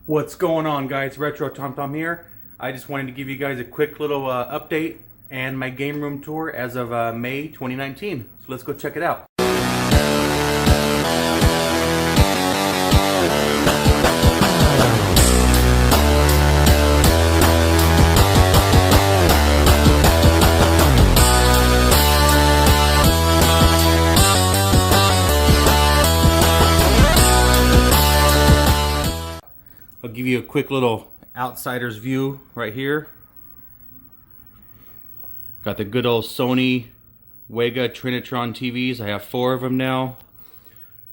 What's going on, guys? Retro Tom Tom here. I just wanted to give you guys a quick little update and my game room tour as of May 2019. So let's go check it out. I'll give you a quick little outsider's view right here. Got the good old Sony Trinitron TVs. I have 4 of them now.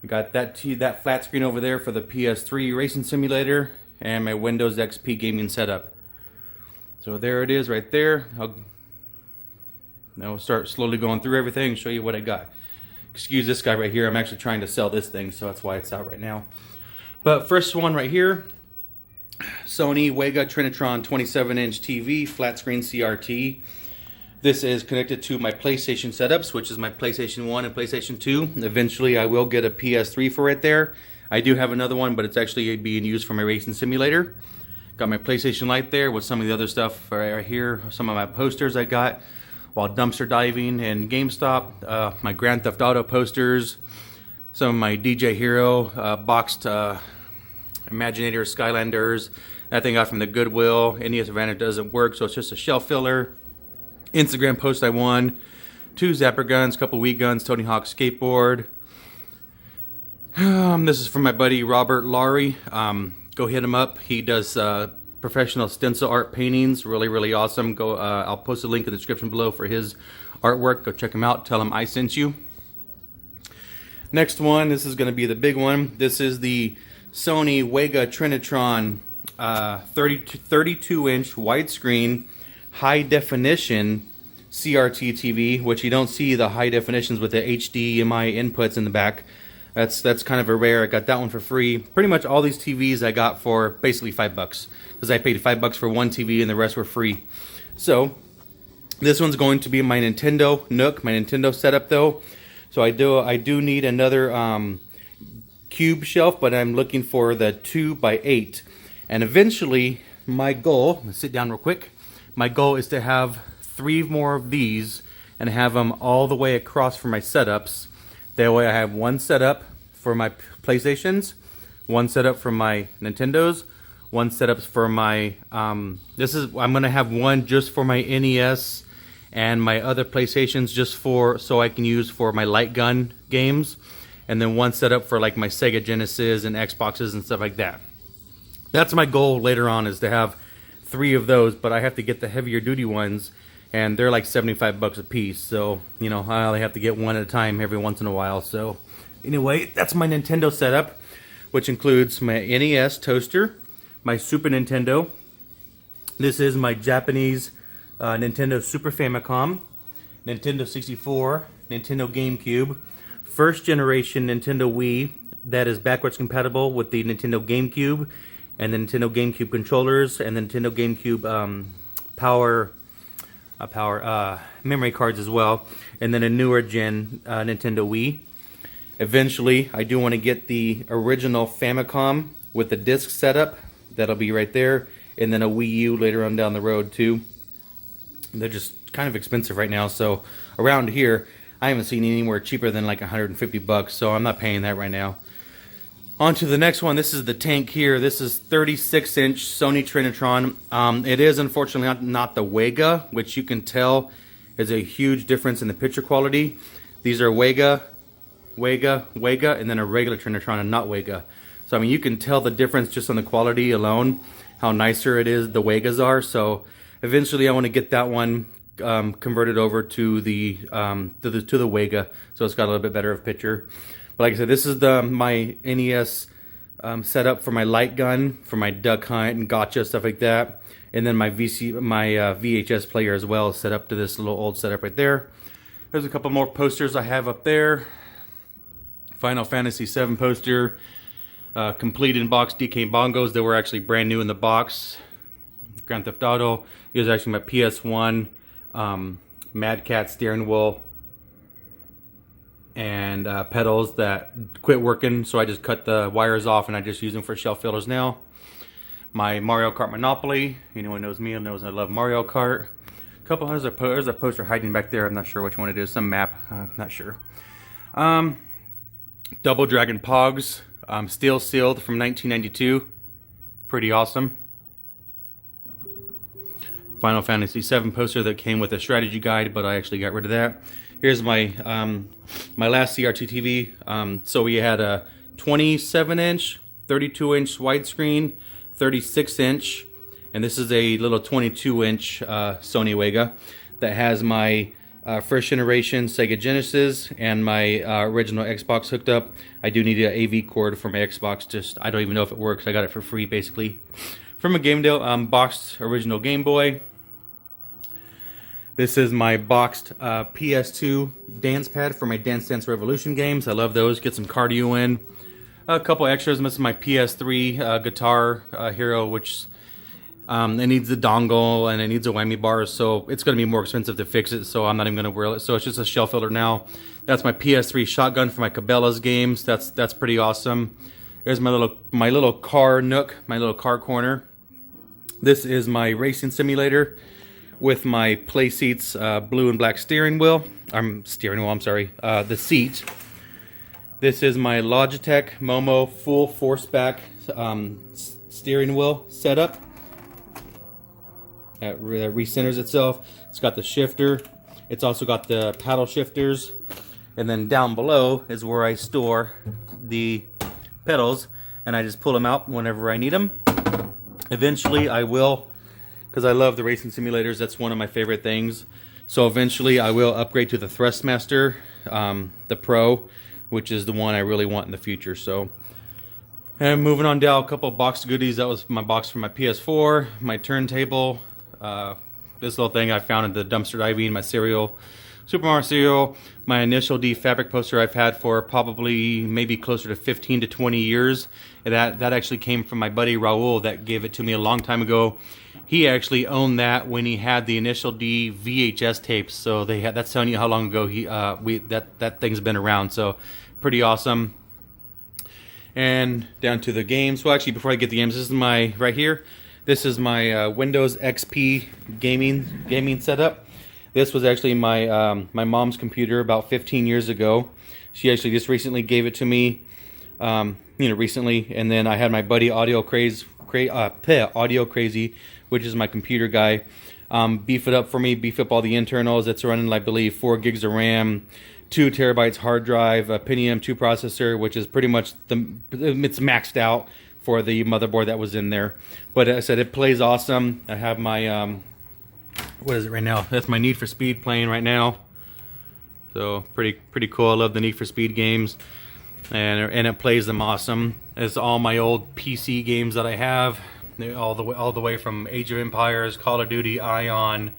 I got that flat screen over there for the PS3 racing simulator and my Windows XP gaming setup. So there it is right there. Now we'll start slowly going through everything and show you what I got. Excuse this guy right here. I'm actually trying to sell this thing, so that's why it's out right now. But first one right here. Sony Trinitron 27-inch TV, flat screen CRT. This is connected to my PlayStation setups, which is my PlayStation 1 and PlayStation 2. Eventually I will get a PS3 for it there. I do have another one, but it's actually being used for my racing simulator. Got my PlayStation Lite there with some of the other stuff right here. Some of my posters I got while dumpster diving in GameStop. My Grand Theft Auto posters. Some of my DJ Hero boxed Imaginator Skylanders. That thing I got from the Goodwill. NES Advantage doesn't work, so it's just a shelf filler. Instagram post I won. 2 Zapper guns, couple Wii guns, Tony Hawk skateboard. This is from my buddy Robert Laurie. Go hit him up. He does professional stencil art paintings. Really awesome. Go. I'll post a link in the description below for his artwork. Go check him out. Tell him I sent you. Next one. This is going to be the big one. This is the Sony Trinitron 32-inch widescreen high definition CRT TV, which you don't see the high definitions with the HDMI inputs in the back. That's kind of a rare. I got that one for free. Pretty much all these TVs I got for basically $5 because I paid $5 for one TV and the rest were free. So this one's going to be my Nintendo Nook, my Nintendo setup though. So I do need another cube shelf, but I'm looking for the 2x8. And eventually my goal, let's sit down real quick. My goal is to have 3 more of these and have them all the way across for my setups. That way I have one setup for my PlayStations, one setup for my Nintendos, one setup for my, I'm going to have one just for my NES and my other PlayStations just so I can use for my light gun games. And then one setup for like my Sega Genesis and Xboxes and stuff like that. That's my goal later on, is to have 3 of those, but I have to get the heavier duty ones, and they're like $75 a piece. So, you know, I only have to get one at a time every once in a while. So, anyway, that's my Nintendo setup, which includes my NES toaster, my Super Nintendo. This is my Japanese Nintendo Super Famicom, Nintendo 64, Nintendo GameCube, first generation Nintendo Wii that is backwards compatible with the Nintendo GameCube, and the Nintendo GameCube controllers, and the Nintendo GameCube memory cards as well, and then a newer gen Nintendo Wii. Eventually, I do want to get the original Famicom with the disc setup. That'll be right there, and then a Wii U later on down the road too. They're just kind of expensive right now, so around here, I haven't seen anywhere cheaper than like $150, so I'm not paying that right now. On to the next one. This is the tank here. This is 36-inch Sony Trinitron. It is unfortunately not the Wega, which you can tell is a huge difference in the picture quality. These are Wega, and then a regular Trinitron and not Wega. So I mean, you can tell the difference just on the quality alone, how nicer it is the Wegas are. So eventually I want to get that one converted over to the Wega, so it's got a little bit better of picture. But like I said, this is my NES setup for my light gun, for my duck hunt and gotcha stuff like that, and then my VHS player as well, set up to this little old setup right there. There's a couple more posters I have up there. Final Fantasy VII poster, complete in box DK bongos that were actually brand new in the box. Grand Theft Auto. Here's actually my PS1 Mad Cat steering wheel and pedals that quit working, so I just cut the wires off and I just use them for shelf fillers now. My Mario Kart Monopoly. Anyone knows me knows I love Mario Kart. There's a poster hiding back there. I'm not sure which one it is. Some map. I'm not sure. Double Dragon Pogs. Steel sealed from 1992. Pretty awesome. Final Fantasy VII poster that came with a strategy guide, but I actually got rid of that. Here's my my last CRT TV. So we had a 27-inch, 32-inch widescreen, 36-inch, and this is a little 22-inch Sony Wega that has my first generation Sega Genesis and my original Xbox hooked up. I do need an AV cord for my Xbox. I don't even know if it works. I got it for free basically from a game deal. Boxed original Game Boy. This is my boxed PS2 dance pad for my Dance Dance Revolution games. I love those. Get some cardio in. A couple extras. This is my PS3 Guitar Hero, which it needs the dongle and it needs a whammy bar, so it's going to be more expensive to fix it, so I'm not even going to wear it. So it's just a shell filler now. That's my PS3 shotgun for my Cabela's games. That's pretty awesome. There's my little car nook, my little car corner. This is my racing simulator with my play seats, blue and black steering wheel. I'm sorry. The seat. This is my Logitech Momo full force back steering wheel setup. That recenters itself. It's got the shifter. It's also got the paddle shifters. And then down below is where I store the pedals, and I just pull them out whenever I need them. Eventually I will, because I love the racing simulators, that's one of my favorite things. So eventually I will upgrade to the Thrustmaster, the Pro, which is the one I really want in the future. So, and moving on down, a couple of box goodies. That was my box for my PS4, my turntable, this little thing I found in the dumpster diving, my cereal, Super Mario cereal, my Initial D fabric poster I've had for probably maybe closer to 15 to 20 years. And that actually came from my buddy Raul that gave it to me a long time ago. He actually owned that when he had the Initial D VHS tapes. So that's telling you how long ago that thing's been around. So pretty awesome. And down to the games. Well, actually, before I get the games, this is my right here. This is my Windows XP gaming setup. This was actually my my mom's computer about 15 years ago. She actually just recently gave it to me, recently. And then I had my buddy Audio Crazy, which is my computer guy, beef it up for me, beef up all the internals. It's running, I believe, 4 gigs of RAM, 2 terabytes hard drive, a Pentium 2 processor, which is pretty much it's maxed out for the motherboard that was in there. But as I said, it plays awesome. I have my what is it right now? That's my Need for Speed playing right now. So pretty cool. I love the Need for Speed games, and it plays them awesome. It's all my old PC games that I have, all the way from Age of Empires, Call of Duty, Ion,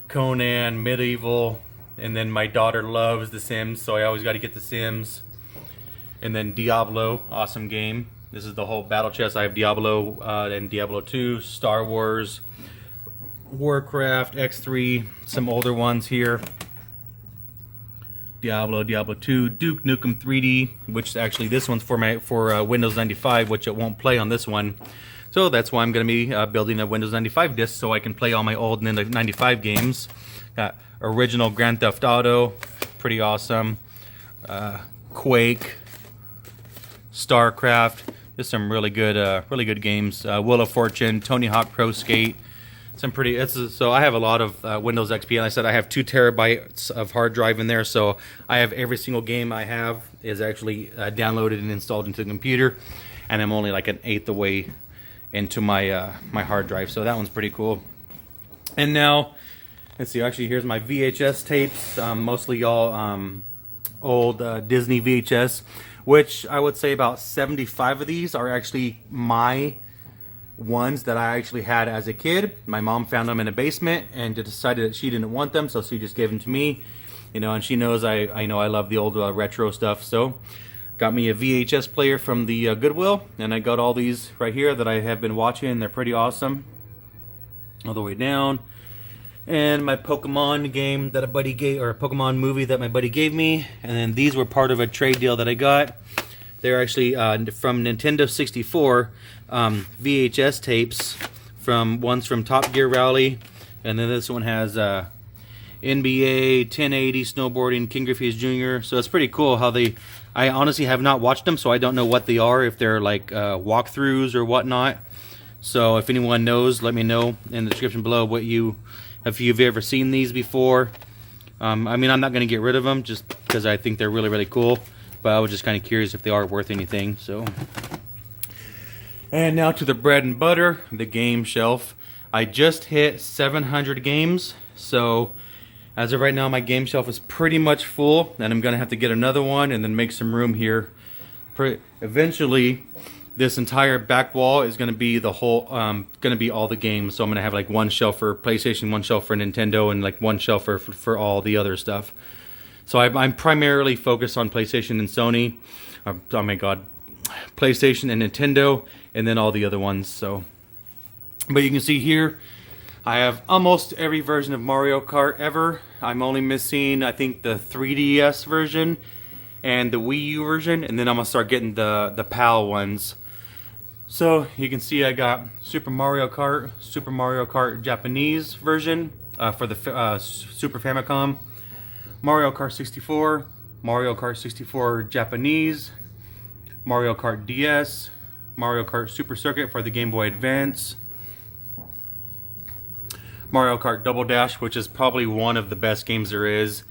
Conan, Medieval, and then my daughter loves The Sims, so I always got to get The Sims. And then Diablo, awesome game. This is the whole battle chest. I have Diablo and Diablo 2, Star Wars, Warcraft, X3, some older ones here. Diablo 2, Duke Nukem 3D, which actually this one's for Windows 95, which it won't play on this one. So that's why I'm going to be building a Windows 95 disc so I can play all my old 95 games. Got original Grand Theft Auto, pretty awesome. Quake, StarCraft. There's some really good games. Wheel of Fortune, Tony Hawk Pro Skate. So I have a lot of Windows XP, and I said I have 2 terabytes of hard drive in there, so I have every single game I have is actually downloaded and installed into the computer, and I'm only like an eighth the way into my my hard drive, so that one's pretty cool. And now, let's see, actually here's my VHS tapes, mostly all old Disney VHS, which I would say about 75 of these are actually my ones that I actually had as a kid. My mom found them in a basement and decided that she didn't want them, so she just gave them to me. And she knows I know I love the old retro stuff, so got me a VHS player from the Goodwill, and I got all these right here that I have been watching. They're pretty awesome, all the way down. And my Pokemon game that a buddy gave, or a Pokemon movie that my buddy gave me. And then these were part of a trade deal that I got. They're actually from Nintendo 64 VHS tapes, from ones from Top Gear Rally, and then this one has NBA 1080 snowboarding, King Griffey's Jr. So it's pretty cool how they. I honestly have not watched them, so I don't know what they are, if they're like walkthroughs or whatnot. So if anyone knows, let me know in the description below if you've ever seen these before. I mean, I'm not going to get rid of them just because I think they're really, really cool, but I was just kind of curious if they are worth anything. So, and now to the bread and butter, the game shelf. I just hit 700 games, so as of right now, my game shelf is pretty much full, and I'm going to have to get another one and then make some room here. Eventually, this entire back wall is going to be the whole, going to be all the games. So I'm going to have like one shelf for PlayStation, one shelf for Nintendo, and like one shelf for all the other stuff. So I'm primarily focused on PlayStation and Sony. Oh my God, PlayStation and Nintendo, and then all the other ones. So, but you can see here, I have almost every version of Mario Kart ever. I'm only missing, I think, the 3DS version and the Wii U version, and then I'm gonna start getting the PAL ones. So you can see I got Super Mario Kart Japanese version for the Super Famicom, Mario Kart 64, Mario Kart 64 Japanese, Mario Kart DS, Mario Kart Super Circuit for the Game Boy Advance, Mario Kart Double Dash, which is probably one of the best games there is.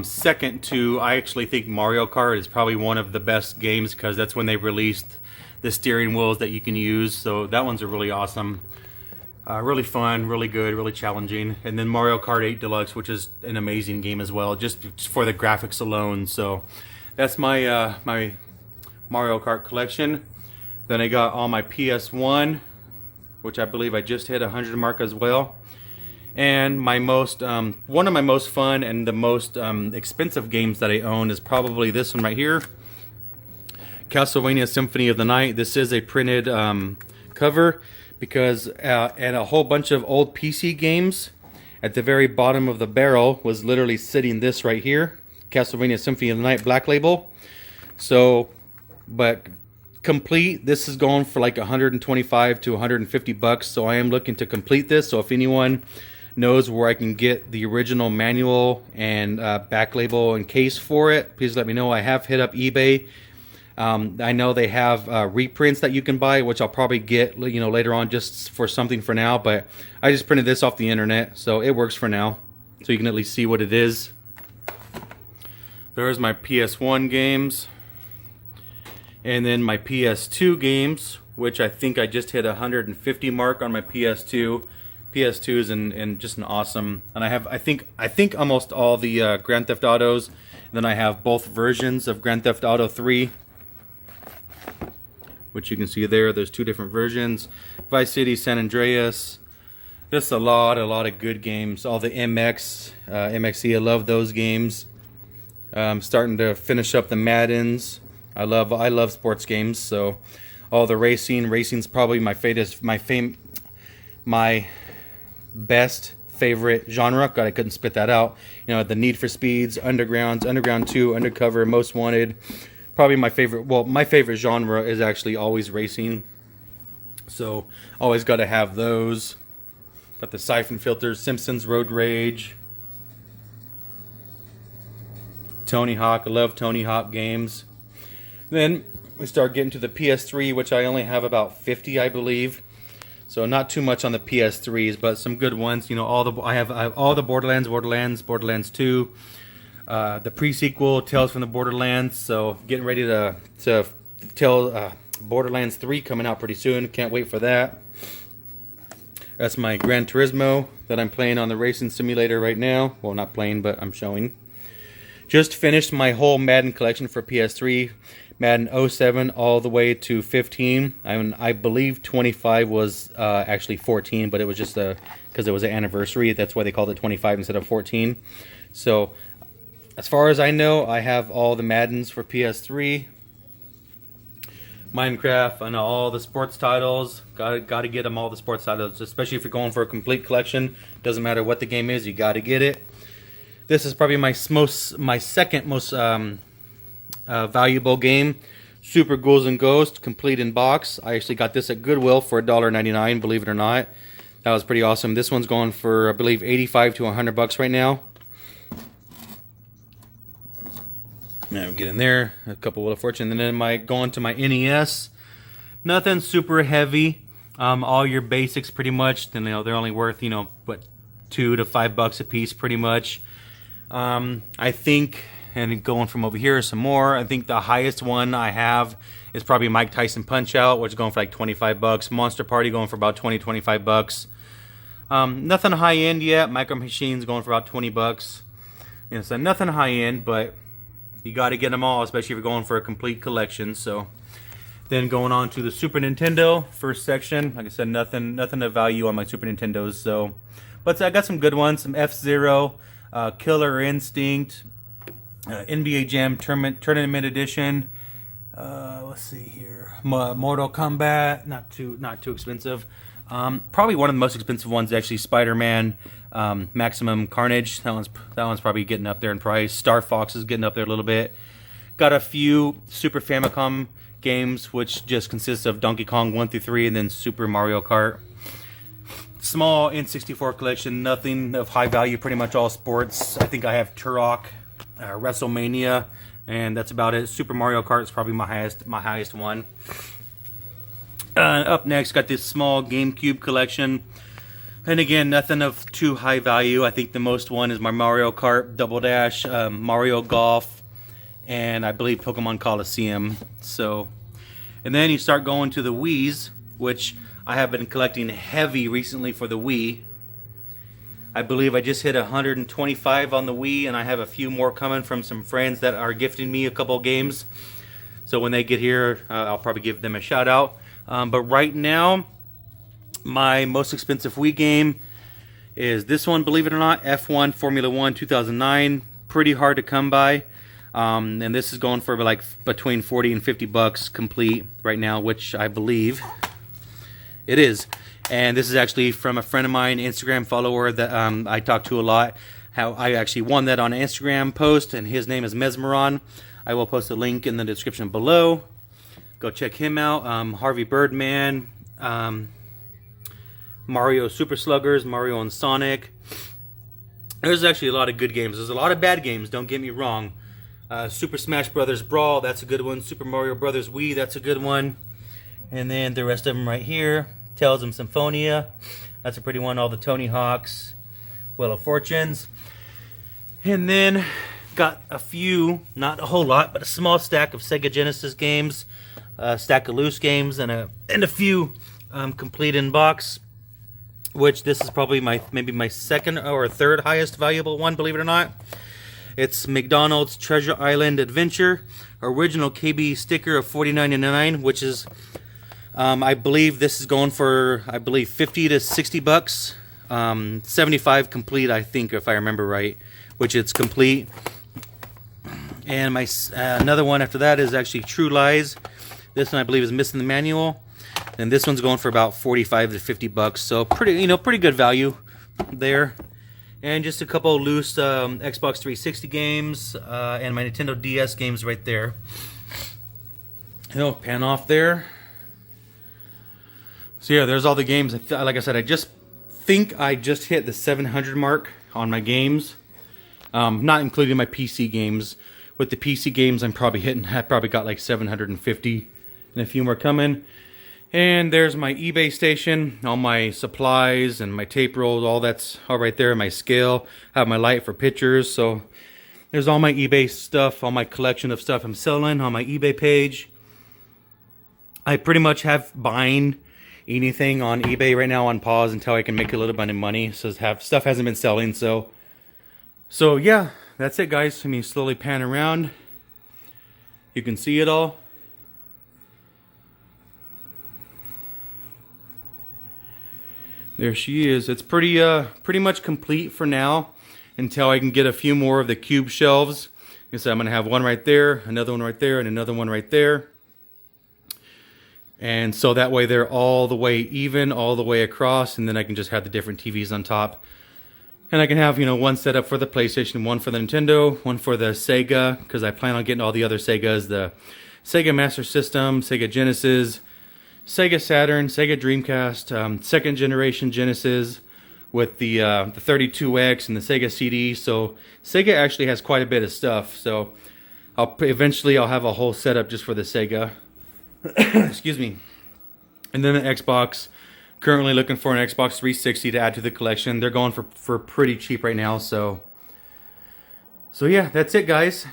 Second to, I actually think Mario Kart is probably one of the best games because that's when they released the steering wheels that you can use. So that one's a really awesome, really fun, really good, really challenging. And then Mario Kart 8 Deluxe, which is an amazing game as well, just for the graphics alone. So that's my my Mario Kart collection. Then I got all my PS1, which I believe I just hit 100 mark as well. And my most, one of my most fun and the most expensive games that I own is probably this one right here, Castlevania Symphony of the Night. This is a printed cover because and a whole bunch of old PC games at the very bottom of the barrel was literally sitting this right here, Castlevania Symphony of the Night Black Label. So, but complete, this is going for like 125 to 150 bucks. So I am looking to complete this. So if anyone knows where I can get the original manual and back label and case for it, please let me know. I have hit up eBay. I know they have reprints that you can buy, which I'll probably get, you know, later on just for something for now. But I just printed this off the internet, so it works for now. So you can at least see what it is. There's my PS1 games, and then my PS2 games, which I think I just hit 150 mark on my PS2. PS2 is in just an awesome, and I think almost all the Grand Theft Autos. And then I have both versions of Grand Theft Auto 3, which you can see there. There's two different versions: Vice City, San Andreas. Just a lot of good games. All the MXE. I love those games. I'm starting to finish up the Maddens. I love sports games. So all the racing's probably my best favorite genre. God, I couldn't spit that out. You know, the Need for Speeds, Underground 2, Undercover, Most Wanted. Probably my favorite. Well, my favorite genre is actually always racing. So always got to have those. Got the Siphon Filters, Simpsons, Road Rage, Tony Hawk. I love Tony Hawk games. Then we start getting to the PS3, which I only have about 50, I believe. So not too much on the PS3s, but some good ones. You know, I have all the Borderlands 2, the pre-sequel Tales from the Borderlands. So getting ready to tell Borderlands 3 coming out pretty soon. Can't wait for that. That's my Gran Turismo that I'm playing on the racing simulator right now. Well, not playing, but I'm showing. Just finished my whole Madden collection for PS3. Madden 07 all the way to 15. I believe 25 was actually 14, but it was just because it was an anniversary. That's why they called it 25 instead of 14. So as far as I know, I have all the Maddens for PS3. Minecraft and all the sports titles. Got to get them, all the sports titles, especially if you're going for a complete collection. Doesn't matter what the game is, you got to get it. This is probably my second most valuable game. Super Ghouls and Ghosts, complete in box. I actually got this at Goodwill for $1.99, believe it or not. That was pretty awesome. This one's going for, I believe, 85 to 100 bucks right now. Now get in there, a couple Wheel of Fortune, and then going to my NES. Nothing super heavy. All your basics pretty much. Then they're only worth what, $2 to $5 a piece pretty much. I think, and going from over here some more, I think the highest one I have is probably Mike Tyson Punch Out, which is going for like 25 bucks. Monster Party going for about 20-25 bucks. Nothing high end yet. Micro Machines going for about 20 bucks. So nothing high end, but you got to get them all, especially if you're going for a complete collection. So then going on to the Super Nintendo first section. Like I said, nothing of value on my Super Nintendos. So, but I got some good ones. Some F-Zero, Killer Instinct, NBA Jam Tournament Edition. Let's see here. Mortal Kombat. Not too expensive. Probably one of the most expensive ones actually. Spider-Man. Maximum Carnage. That one's probably getting up there in price. Star Fox is getting up there a little bit. Got a few Super Famicom games, which just consists of Donkey Kong 1 through 3 and then Super Mario Kart. Small N64 collection, nothing of high value, pretty much all sports. I think I have Turok, WrestleMania, and that's about it. Super Mario Kart is probably my highest one. Up next, got this small GameCube collection. And again, nothing of too high value. I think the most one is my Mario Kart Double Dash, Mario Golf, and I believe Pokemon Coliseum. So, and then you start going to the Wiis, which I have been collecting heavy recently for the Wii. I believe I just hit 125 on the Wii, and I have a few more coming from some friends that are gifting me a couple games. So when they get here, I'll probably give them a shout out. But right now, my most expensive Wii game is this one, believe it or not, F1 Formula 1 2009. Pretty hard to come by. And this is going for like between 40 and 50 bucks complete right now, which I believe it is. And this is actually from a friend of mine, Instagram follower that I talk to a lot. How I actually won that on an Instagram post, and his name is Mesmeron. I will post a link in the description below. Go check him out. Harvey Birdman, Mario Super Sluggers, Mario and Sonic. There's actually a lot of good games. There's a lot of bad games, don't get me wrong. Super Smash Brothers Brawl, that's a good one. Super Mario Brothers Wii, that's a good one. And then the rest of them right here. Tales of Symphonia, that's a pretty one. All the Tony Hawks, Wheel of Fortunes. And then got a few, not a whole lot, but a small stack of Sega Genesis games, a stack of loose games, and a few complete in box. Which this is probably maybe my second or third highest valuable one, believe it or not. It's McDonald's Treasure Island Adventure, original KB sticker of $49.99, which is I believe this is going for 50 to 60 bucks. 75 complete, I think, if I remember right, which it's complete. And my another one after that is actually True Lies. This one I believe is missing the manual. And this one's going for about 45 to 50 bucks. So pretty good value there. And just a couple loose Xbox 360 games and my Nintendo DS games right there. Pan off there. So yeah, there's all the games. Like I said, I just think I just hit the 700 mark on my games. Not including my PC games. With the PC games, I probably got like 750 and a few more coming. And there's my eBay station, all my supplies and my tape rolls, all that's all right there. My scale, I have my light for pictures. So there's all my eBay stuff, all my collection of stuff I'm selling on my eBay page. I pretty much have buying anything on eBay right now on pause until I can make a little bit of money. So stuff hasn't been selling. So yeah, that's it, guys. Let me slowly pan around. You can see it all. There she is. It's pretty much complete for now until I can get a few more of the cube shelves. Like I said, I'm going to have one right there, another one right there, and another one right there. And so that way they're all the way even, all the way across, and then I can just have the different TVs on top. And I can have, one set up for the PlayStation, one for the Nintendo, one for the Sega, because I plan on getting all the other Segas, the Sega Master System, Sega Genesis, Sega Saturn, Sega Dreamcast, second generation Genesis with the 32X and the Sega CD. So Sega actually has quite a bit of stuff. So eventually I'll have a whole setup just for the Sega. Excuse me. And then the Xbox. Currently looking for an Xbox 360 to add to the collection. They're going for pretty cheap right now. So yeah, that's it, guys.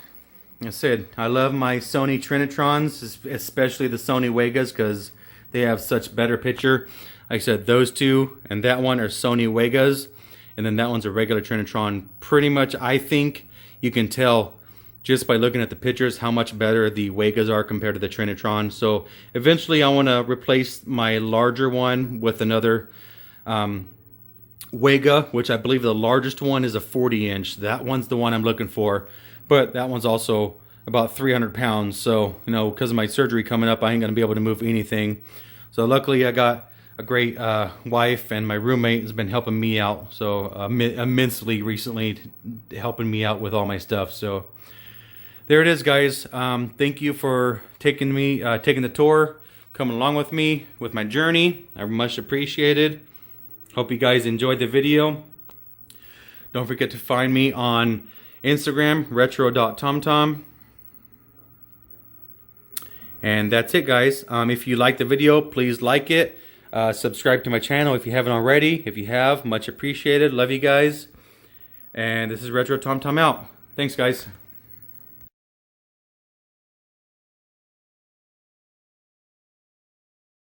Like I said, I love my Sony Trinitrons, especially the Sony Vegas, because they have such better picture. Like I said, those two and that one are Sony Vegas, and then that one's a regular Trinitron. Pretty much, I think you can tell just by looking at the pictures how much better the Vegas are compared to the Trinitron. So eventually I want to replace my larger one with another Vega, which I believe the largest one is a 40-inch. That one's the one I'm looking for. But that one's also about 300 pounds. So, you know, because of my surgery coming up, I ain't going to be able to move anything. So luckily I got a great wife, and my roommate has been helping me out so immensely recently, helping me out with all my stuff. So there it is, guys. Thank you for taking the tour, coming along with me with my journey. I much appreciated. Hope you guys enjoyed the video. Don't forget to find me on Instagram, retro.tomtom. And that's it, guys. If you like the video, please like it. Subscribe to my channel if you haven't already. If you have, much appreciated. Love you guys. And this is Retro Tom Tom out. Thanks, guys.